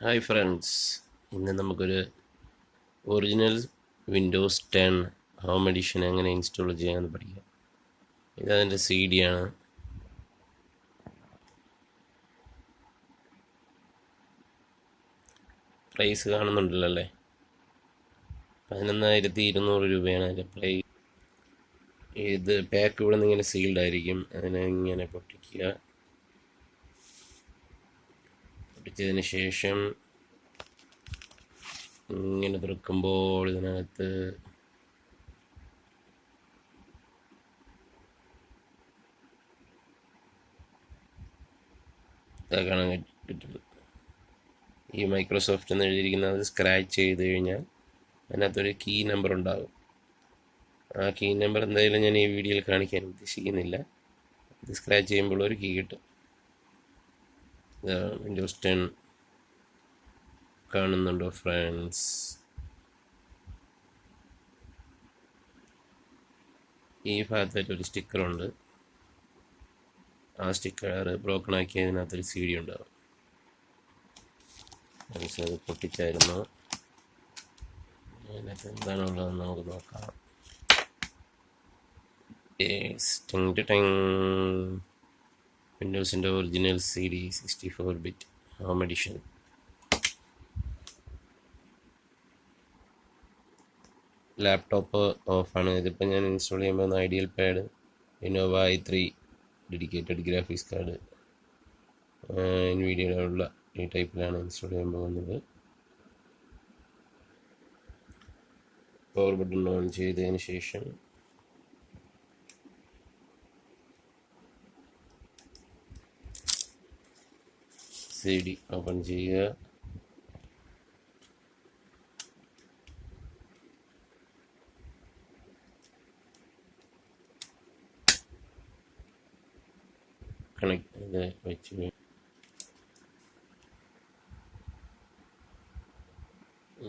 Hi friends, ഇന്ന് നമുക്കൊരു original Windows 10 home edition എങ്ങനെ ഇൻസ്റ്റാൾ ചെയ്യാമെന്ന് പഠിക്കാം. ഇതതിൻ്റെ CD ആണ്. പ്രൈസ് കാണുന്നുണ്ടല്ലോ അല്ലേ? 11,200 രൂപയാണ് അതിൻ്റെ പ്രൈസ്. ഇത് പാക്ക് ഇവിടെ നിന്ന് ഇങ്ങനെ സീൽഡ് ആയിരിക്കും. അതിനെ ഇങ്ങനെ പൊട്ടിച്ചതിന് ശേഷം ഇങ്ങനെ തുറക്കുമ്പോൾ ഇതിനകത്ത് കാണാൻ കിട്ടും. ഈ മൈക്രോസോഫ്റ്റ് എന്ന് എഴുതിയിരിക്കുന്നത് സ്ക്രാച്ച് ചെയ്ത് കഴിഞ്ഞാൽ അതിനകത്തൊരു കീ നമ്പർ ഉണ്ടാകും. ആ കീ നമ്പർ എന്തായാലും ഞാൻ ഈ വീഡിയോയിൽ കാണിക്കാൻ ഉദ്ദേശിക്കുന്നില്ല. ഇത് സ്ക്രാച്ച് ചെയ്യുമ്പോൾ ഒരു കീ കിട്ടും. വിൻഡോസ് 10 കാണുന്നുണ്ടോ ഫ്രണ്ട്സ്? ഈ ഭാഗത്തായിട്ടൊരു സ്റ്റിക്കറുണ്ട്. ആ സ്റ്റിക്കർ ബ്രോക്കൺ ആക്കി അതിനകത്തൊരു CD ഉണ്ടാകും. അത് പൊട്ടിച്ചായിരുന്നു. അതിനകത്ത് എന്താണുള്ളതെന്ന് നമുക്ക് നോക്കാം. വിൻഡോസിൻ്റെ ഒറിജിനൽ CD 64-ബിറ്റ് ഹോം എഡിഷൻ. ലാപ്ടോപ്പ് ഓഫാണ്. ഇതിപ്പോൾ ഞാൻ ഇൻസ്റ്റാൾ ചെയ്യുമ്പോൾ ideal pad, Lenovo i3 dedicated graphics card, NVIDIA ഉള്ള ഈ ടൈപ്പിലാണ് ഇൻസ്റ്റാൾ ചെയ്യാൻ പോകുന്നത്. പവർ ബട്ടൺ ഓൺ ചെയ്തതിന് ശേഷം CD ഓപ്പൺ ചെയ്യുക. കണക്ട് ചെയ്ത് വെച്ച്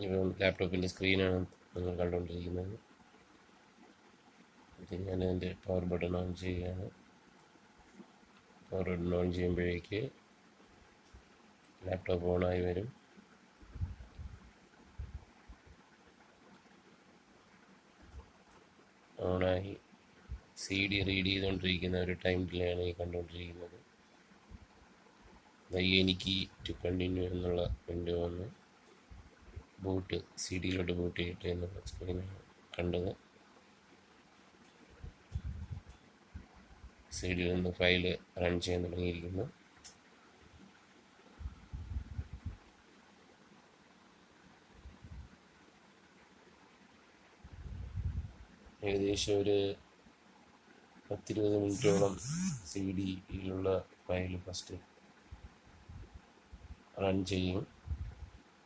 ഇപ്പം ലാപ്ടോപ്പിൻ്റെ സ്ക്രീനാണ് നിങ്ങൾ കണ്ടുകൊണ്ടിരിക്കുന്നത്. ഞാൻ അതിൻ്റെ പവർ ബട്ടൺ ഓൺ ചെയ്യുകയാണ്. പവർ ബട്ടൺ ഓൺ ചെയ്യുമ്പോഴേക്ക് ലാപ്ടോപ്പ് ഓണായി വരും. ഓണായി CD റീഡ് ചെയ്തുകൊണ്ടിരിക്കുന്ന ഒരു ടൈം ഡിലേ ആണ് ഈ കണ്ടുകൊണ്ടിരിക്കുന്നത്. എനിക്ക് ടു കണ്ടിന്യൂ എന്നുള്ള വിൻഡോ വന്ന് ബൂട്ട് CD-യിലോട്ട് ബൂട്ട് ചെയ്തിട്ട് എന്നുള്ള സ്ക്രീനാണ് കണ്ടത്. CD-യിൽ നിന്ന് ഫയൽ റൺ ചെയ്യാൻ തുടങ്ങിയിരിക്കുന്നു. ഏകദേശം ഒരു 10-20 മിനിറ്റോളം CD-യിലുള്ള ഫയൽ ഫസ്റ്റ് റൺ ചെയ്യും.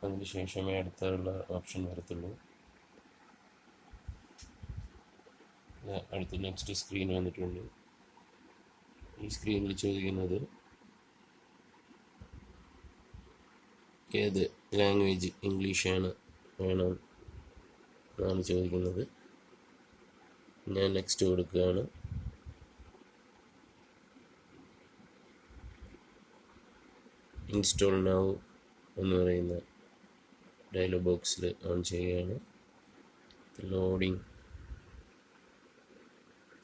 അതിന് ശേഷമേ അടുത്തുള്ള ഓപ്ഷൻ വരത്തുള്ളൂ. അടുത്ത നെക്സ്റ്റ് സ്ക്രീൻ വന്നിട്ടുണ്ട്. ഈ സ്ക്രീനിൽ ചോദിക്കുന്നത് ഏത് ലാംഗ്വേജ് ഇംഗ്ലീഷാണ് വേണം എന്നാണ് ചോദിക്കുന്നത്. ഞാൻ നെക്സ്റ്റ് കൊടുക്കുകയാണ്. ഇൻസ്റ്റോൾ നൗ എന്ന് പറയുന്ന ഡയലോഗ് ബോക്സിൽ ഓൺ ചെയ്യുകയാണ്. ലോഡിങ്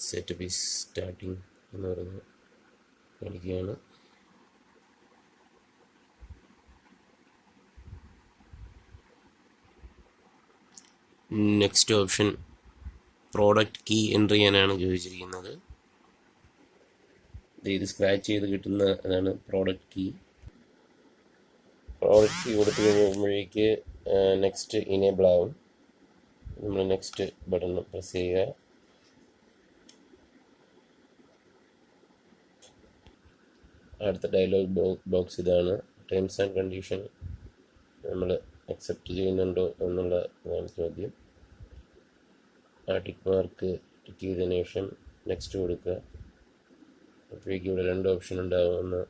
സെറ്റപ്പ് ഈസ് സ്റ്റാർട്ടിങ് എന്ന് പറഞ്ഞ് കാണിക്കുകയാണ്. Next option product key enter ചെയ്യാനാണ് ചോദിച്ചിരിക്കുന്നത്. ഇത് സ്ക്രാച്ച് ചെയ്ത് കിട്ടുന്ന അതാണ് പ്രോഡക്റ്റ് കീ. പ്രോഡക്റ്റ് കീ കൊടുത്തു കഴിയുമ്പോഴേക്ക് നെക്സ്റ്റ് ഇനേബിൾ ആവും. നമ്മൾ നെക്സ്റ്റ് ബട്ടൺ പ്രസ് ചെയ്യുക. അടുത്ത ഡയലോഗ് ബോക്സ് ഇതാണ്. ടേംസ് ആൻഡ് കണ്ടീഷൻ നമ്മൾ അക്സെപ്റ്റ് ചെയ്യുന്നുണ്ടോ എന്നുള്ള ഇതാണ് ചോദ്യം. ആ ടിക്ക് മാർക്ക് ടിക്ക് ചെയ്തതിന് ശേഷം നെക്സ്റ്റ് കൊടുക്കുക. അപ്പോഴേക്കും ഇവിടെ 2 ഓപ്ഷൻ ഉണ്ടാകുമെന്ന്.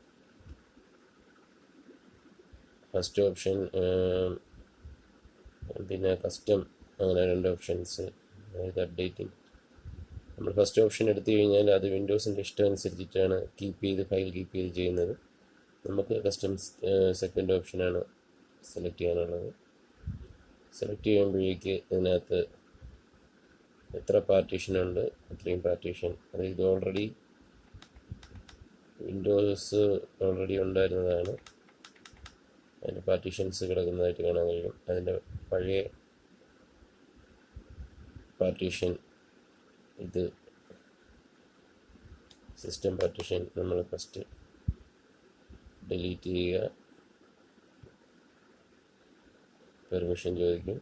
ഫസ്റ്റ് ഓപ്ഷൻ പിന്നെ കസ്റ്റം, അങ്ങനെ 2 ഓപ്ഷൻസ്. അതായത് അപ്ഡേറ്റിംഗ്. നമ്മൾ ഫസ്റ്റ് ഓപ്ഷൻ എടുത്തു കഴിഞ്ഞാൽ അത് വിൻഡോസിൻ്റെ ഇഷ്ടം അനുസരിച്ചിട്ടാണ് ഫയൽ കീപ്പ് ചെയ്ത് ചെയ്യുന്നത്. നമുക്ക് കസ്റ്റംസ് സെക്കൻഡ് ഓപ്ഷനാണ് സെലക്ട് ചെയ്യാനുള്ളത്. സെലക്ട് ചെയ്യുമ്പോഴേക്ക് ഇതിനകത്ത് എത്ര പാർട്ടീഷനുണ്ട് അത്രയും പാർട്ടീഷൻ. അത് ഇത് ഓൾറെഡി വിൻഡോസ് ഓൾറെഡി ഉണ്ടായിരുന്നതാണ്. അതിൻ്റെ പാർട്ടീഷൻസ് കിടക്കുന്നതായിട്ട് കാണാൻ കഴിയും. അതിൻ്റെ പഴയ പാർട്ടീഷൻ ഇത് സിസ്റ്റം പാർട്ടീഷൻ നമ്മൾ ഫസ്റ്റ് ഡിലീറ്റ് ചെയ്യുക. പെർമിഷൻ ചോദിക്കും.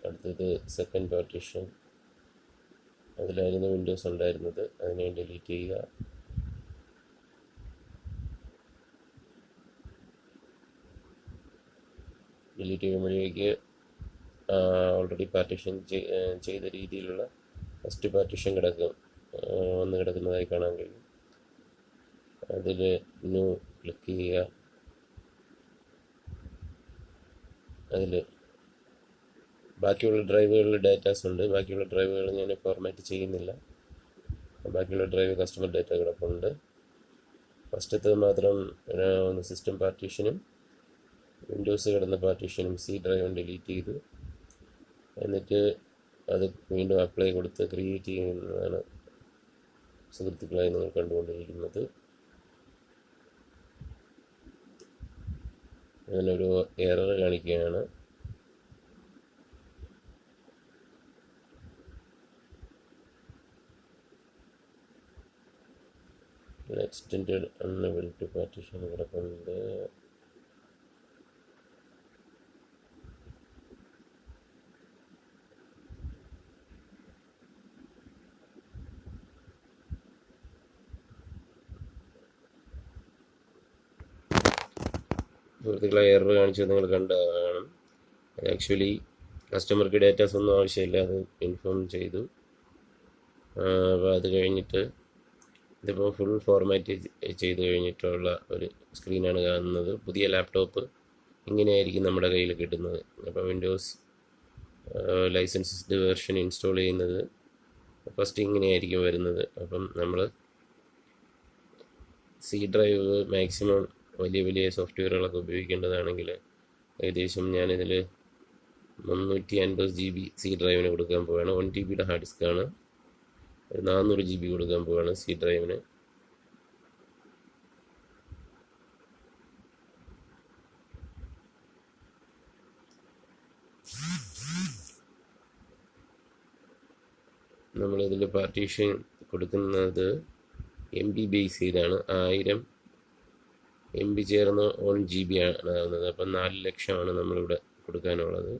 അടുത്തത് സെക്കൻഡ് പാർട്ടീഷൻ, അതിലായിരുന്നു വിൻഡോസ് ഉണ്ടായിരുന്നത്, അതിനെ ഡിലീറ്റ് ചെയ്യുക. ഡിലീറ്റ് ചെയ്യുമ്പോഴേക്ക് ഓൾറെഡി പാർട്ടീഷൻ ചെയ്ത രീതിയിലുള്ള ഫസ്റ്റ് പാർട്ടീഷൻ വന്ന് കിടക്കുന്നതായി കാണാൻ കഴിയും. അതിൽ ന്യൂ ക്ലിക്ക് ചെയ്യുക. അതിൽ ബാക്കിയുള്ള ഡ്രൈവുകളിൽ ഡാറ്റാസ് ഉണ്ട്. ബാക്കിയുള്ള ഡ്രൈവുകൾ ഞാൻ ഫോർമാറ്റ് ചെയ്യുന്നില്ല. ബാക്കിയുള്ള ഡ്രൈവ് കസ്റ്റമർ ഡാറ്റ കിടപ്പുണ്ട്. ഫസ്റ്റത്തെ മാത്രം ഒന്ന് സിസ്റ്റം പാർട്ടീഷനും വിൻഡോസ് കിടന്ന പാർട്ടീഷനും സി ഡ്രൈവും ഡിലീറ്റ് ചെയ്തു. എന്നിട്ട് അത് വീണ്ടും അപ്ലൈ കൊടുത്ത് ക്രിയേറ്റ് ചെയ്യുന്നതാണ് സുഹൃത്തുക്കളായി നിങ്ങൾ കണ്ടുകൊണ്ടിരിക്കുന്നത്. അതിനൊരു എറർ കാണിക്കുകയാണ്. എക്സ്റ്റെൻഡ് അൺഎബിൾ ടു പാർട്ടീഷൻ കിടക്കുന്നുണ്ട്. സുഹൃത്തുക്കളെ, എറർ കാണിച്ചത് നിങ്ങൾ കണ്ടാണ്. ആക്ച്വലി കസ്റ്റമർക്ക് ഡാറ്റാസ് ഒന്നും ആവശ്യമില്ല, അത് ഇൻഫോം ചെയ്തു. അപ്പോൾ അത് കഴിഞ്ഞിട്ട് ഇതിപ്പോൾ ഫുൾ ഫോർമാറ്റ് ചെയ്ത് കഴിഞ്ഞിട്ടുള്ള ഒരു സ്ക്രീനാണ് കാണുന്നത്. പുതിയ ലാപ്ടോപ്പ് ഇങ്ങനെയായിരിക്കും നമ്മുടെ കയ്യിൽ കിട്ടുന്നത്. അപ്പോൾ വിൻഡോസ് ലൈസൻസ്ഡ് വേർഷൻ ഇൻസ്റ്റാൾ ചെയ്യുന്നത് ഫസ്റ്റ് ഇങ്ങനെയായിരിക്കും വരുന്നത്. അപ്പം നമ്മൾ സി ഡ്രൈവ് മാക്സിമം വലിയ വലിയ സോഫ്റ്റ്വെയറുകളൊക്കെ ഉപയോഗിക്കേണ്ടതാണെങ്കിൽ ഏകദേശം ഞാനിതിൽ 350 GB സി ഡ്രൈവിന് കൊടുക്കാൻ പോവുകയാണ്. 1 TB ഹാർഡ് ഡിസ്ക്കാണ്. 400 GB കൊടുക്കാൻ പോവുകയാണ് സി ഡ്രൈവിന്. നമ്മളിതിൽ പാർട്ടീഷൻ കൊടുക്കുന്നത് MB ബേസ് ചെയ്താണ്. 1000 MB ചേർന്ന് 1 GB ആണ് ആവുന്നത്. അപ്പം 4 ലക്ഷമാണ് നമ്മളിവിടെ കൊടുക്കാനുള്ളത്.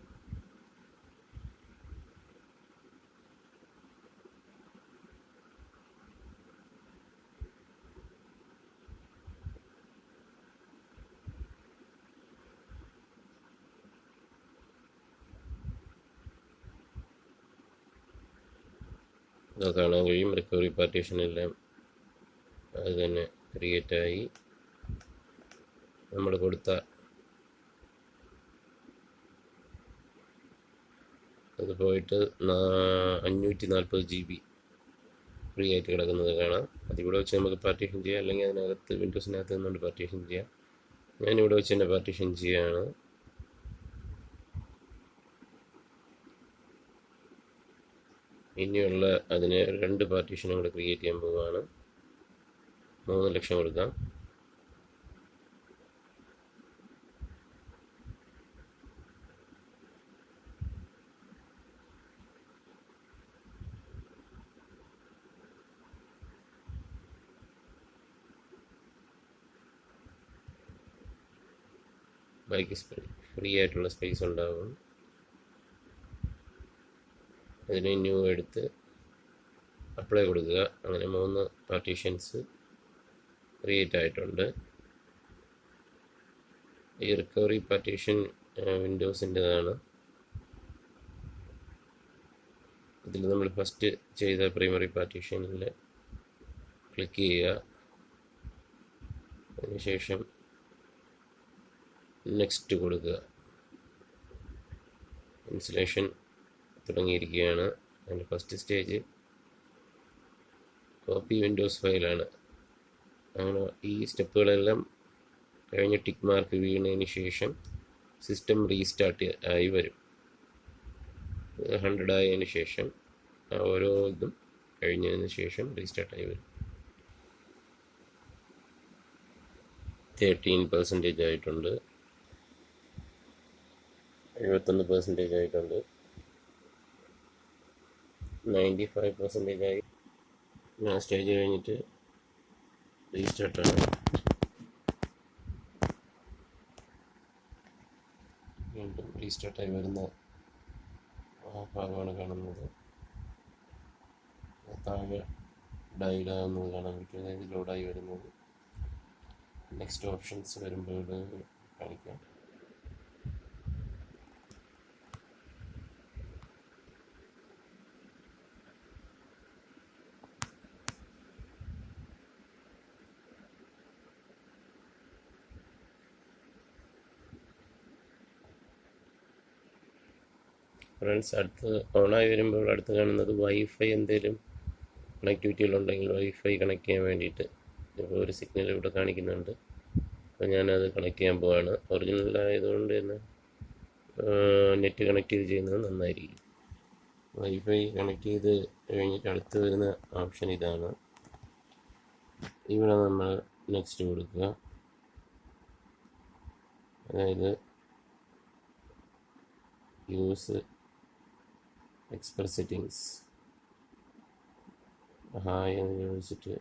അത് കാണാൻ കഴിയും. റിക്കവറി പാർട്ടീഷനെല്ലാം അത് തന്നെ ക്രിയേറ്റായി. നമ്മൾ കൊടുത്ത അത് പോയിട്ട് 540 GB ഫ്രീ ആയിട്ട് കിടക്കുന്നത് കാണാം. അതിവിടെ വെച്ച് നമുക്ക് പാർട്ടീഷൻ ചെയ്യാം, അല്ലെങ്കിൽ അതിനകത്ത് വിൻഡോസിനകത്ത് നിന്നുകൊണ്ട് പാർട്ടീഷൻ ചെയ്യാം. ഞാനിവിടെ വെച്ച് തന്നെ പാർട്ടീഷൻ ചെയ്യുകയാണ്. ഇനിയുള്ള അതിന് 2 പാർട്ടീഷനും കൂടെ ക്രിയേറ്റ് ചെയ്യാൻ പോവുകയാണ്. 3 ലക്ഷം കൊടുക്കാം. ബാക്കി ഫ്രീ ആയിട്ടുള്ള സ്പേസ് ഉണ്ടാകും. അതിന് ന്യൂ എടുത്ത് അപ്ലൈ കൊടുക്കുക. അങ്ങനെ 3 പാർട്ടീഷൻസ് ക്രിയേറ്റ് ആയിട്ടുണ്ട്. ഈ റിക്കവറി പാർട്ടീഷൻ വിൻഡോസിൻ്റെതാണ്. ഇതിൽ നമ്മൾ ഫസ്റ്റ് ചെയ്ത പ്രൈമറി പാർട്ടീഷനിൽ ക്ലിക്ക് ചെയ്യുക. അതിനുശേഷം നെക്സ്റ്റ് കൊടുക്കുക. ഇൻസ്റ്റലേഷൻ തുടങ്ങിയിരിക്കുകയാണ്. അതിൻ്റെ ഫസ്റ്റ് സ്റ്റേജ് കോപ്പി വിൻഡോസ് ഫയലാണ്. അങ്ങനെ ഈ സ്റ്റെപ്പുകളെല്ലാം കഴിഞ്ഞ് ടിക്ക് മാർക്ക് വീണതിന് ശേഷം സിസ്റ്റം റീസ്റ്റാർട്ട് ആയി വരും. 100 ആയതിനു ശേഷം ഓരോ ഇതും കഴിഞ്ഞതിന് ശേഷം റീസ്റ്റാർട്ടായി വരും. 13% ആയിട്ടുണ്ട്, 71% ആയിട്ടുണ്ട്, 95% ആയി. ഞാൻ സ്റ്റേജ് കഴിഞ്ഞിട്ട് റീസ്റ്റാർട്ടാണ്. വീണ്ടും റീസ്റ്റാർട്ടായി വരുന്ന ഭാഗമാണ് കാണുന്നത്. താഴെ ഡയലാകുന്നത് കാണാൻ പറ്റും, അതായത് ലോഡായി വരുന്നത്. നെക്സ്റ്റ് ഓപ്ഷൻസ് വരുമ്പോൾ കാണിക്കാം. ഫ്രണ്ട്സ്, അടുത്ത് ഓണായി വരുമ്പോൾ അടുത്ത് കാണുന്നത് വൈഫൈ എന്തെങ്കിലും കണക്ടിവിറ്റികളുണ്ടെങ്കിൽ വൈഫൈ കണക്ട് ചെയ്യാൻ വേണ്ടിയിട്ട് ഇപ്പോൾ ഒരു സിഗ്നൽ ഇവിടെ കാണിക്കുന്നുണ്ട്. അപ്പോൾ ഞാനത് കണക്ട് ചെയ്യാൻ പോവാണ്. ഒറിജിനലായതുകൊണ്ട് തന്നെ നെറ്റ് കണക്ട് ചെയ്ത് ചെയ്യുന്നത് നന്നായിരിക്കും. വൈഫൈ കണക്ട് ചെയ്ത് കഴിഞ്ഞിട്ട് അടുത്ത് വരുന്ന ഓപ്ഷൻ ഇതാണ്. ഇവിടെ നമ്മൾ നെക്സ്റ്റ് കൊടുക്കുക. അതായത് യൂസ് എക്സ്പ്രസ് സെറ്റിങ്സ് ഹായ് എന്ന് ചോദിച്ചിട്ട്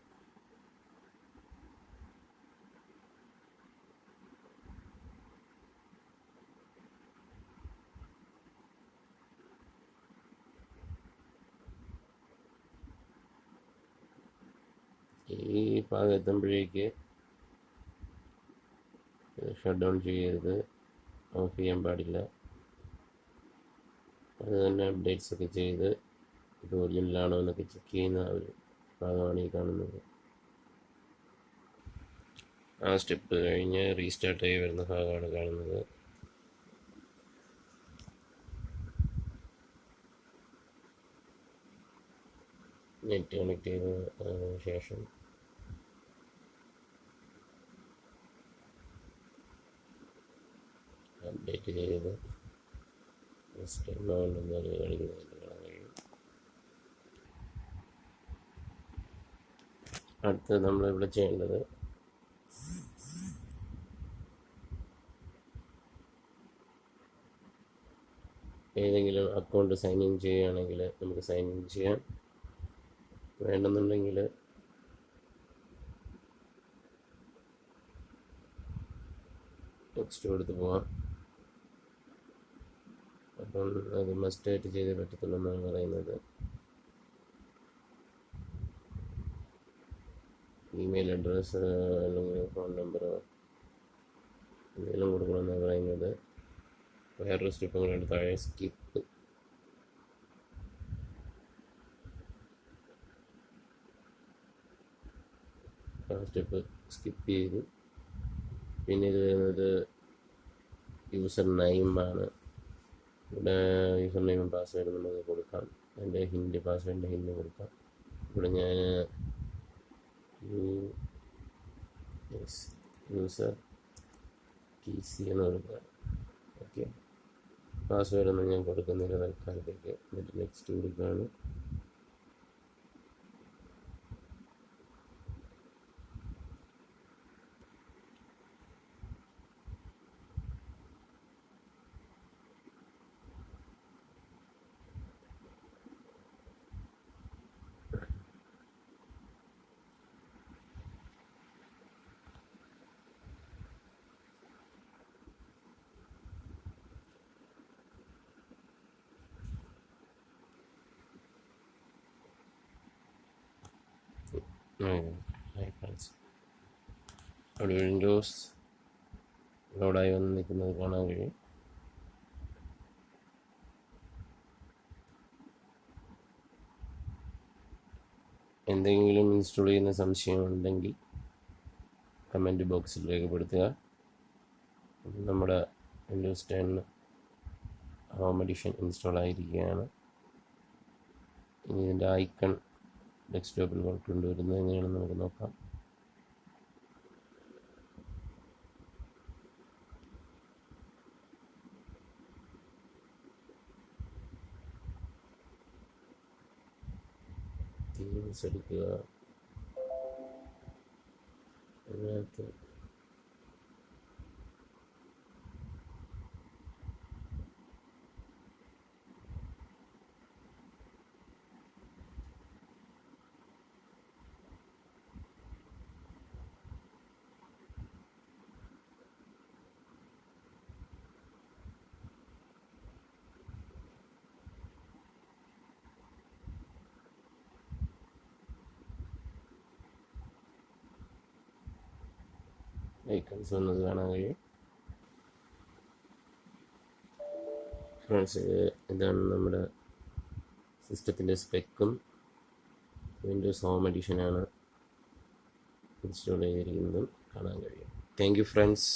ഈ ഭാഗം എത്തുമ്പോഴേക്ക് ഷട്ട് ഡൗൺ ചെയ്യരുത്, ഓഫ് ചെയ്യാൻ പാടില്ല. അത് തന്നെ അപ്ഡേറ്റ്സ് ഒക്കെ ചെയ്ത് ഇത് ഒറിജിനലാണോ എന്നൊക്കെ ചെക്ക് ചെയ്യുന്ന ഒരു ഭാഗമാണ് ഈ കാണുന്നത്. ആ സ്റ്റെപ്പ് കഴിഞ്ഞ് റീസ്റ്റാർട്ട് ആയി വരുന്ന ഭാഗമാണ് കാണുന്നത്. നെറ്റ് കണക്ട് ചെയ്ത ശേഷം അപ്ഡേറ്റ് ചെയ്ത് എമൗണ്ട് എന്നാലും കാണിക്കുന്നതിന് കാണാൻ കഴിയും. അടുത്ത് നമ്മളിവിടെ ചെയ്യേണ്ടത് ഏതെങ്കിലും അക്കൗണ്ട് സൈൻ ഇൻ ചെയ്യുകയാണെങ്കിൽ നമുക്ക് സൈൻ ഇൻ ചെയ്യാം. വേണമെന്നുണ്ടെങ്കിൽ നെക്സ്റ്റ് കൊടുത്ത് പോവാം. അപ്പം അത് മസ്റ്റായിട്ട് ചെയ്തേ പറ്റത്തുള്ളൂ എന്നാണ് പറയുന്നത്. ഇമെയിൽ അഡ്രസ്സ് അല്ലെങ്കിൽ ഫോൺ നമ്പറോ എന്തെങ്കിലും കൊടുക്കണമെന്നാണ് പറയുന്നത്. വേറൊരു സ്റ്റെപ്പ് കൂടെ താഴെ സ്കിപ്പ്. ആ സ്റ്റെപ്പ് സ്കിപ്പ് ചെയ്തു. പിന്നെ ഇത് വരുന്നത് യൂസർ നെയിമാണ്. ഇവിടെ യൂസർ നെയിമും പാസ്വേഡും നമുക്ക് കൊടുക്കാം. അതിൻ്റെ ഹിൻഡ്, പാസ്വേഡിൻ്റെ ഹിൻഡ് കൊടുക്കാം. ഇവിടെ ഞാൻ യൂസർ TC എന്ന് കൊടുക്കുക. ഓക്കെ, പാസ്വേഡൊന്നും ഞാൻ കൊടുക്കുന്നില്ല തൽക്കാലത്തേക്ക്. എന്നിട്ട് നെക്സ്റ്റ് കൊടുക്കുകയാണ്. അവിടെ വിൻഡോസ് ലോഡായി വന്ന് നിൽക്കുന്നത് കാണാൻ കഴിയും. എന്തെങ്കിലും ഇൻസ്റ്റാൾ ചെയ്യുന്ന സംശയമുണ്ടെങ്കിൽ കമൻറ്റ് ബോക്സിൽ രേഖപ്പെടുത്തുക. നമ്മുടെ വിൻഡോസ് 10 ഹോം എഡിഷൻ ഇൻസ്റ്റാൾ ആയിരിക്കുകയാണ്. ഇനി ഇതിൻ്റെ ഐക്കൺ ഡെസ്ക്ടോപ്പിൽ കൊണ്ടുവരുന്നത് എങ്ങനെയാണെന്ന് നമുക്ക് നോക്കാം. തീംസ് എടുക്കുക. അതിനകത്ത് ഐക്കൺസ് വന്നത് കാണാൻ കഴിയും. ഫ്രണ്ട്സ്, ഇതാണ് നമ്മുടെ സിസ്റ്റത്തിൻ്റെ സ്പെക്കും. വിൻഡോസ് ഹോം എഡിഷനാണ് ഇൻസ്റ്റാൾ ചെയ്തിരിക്കുന്നതും കാണാൻ കഴിയും. Thank you friends,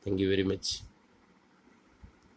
thank you very much.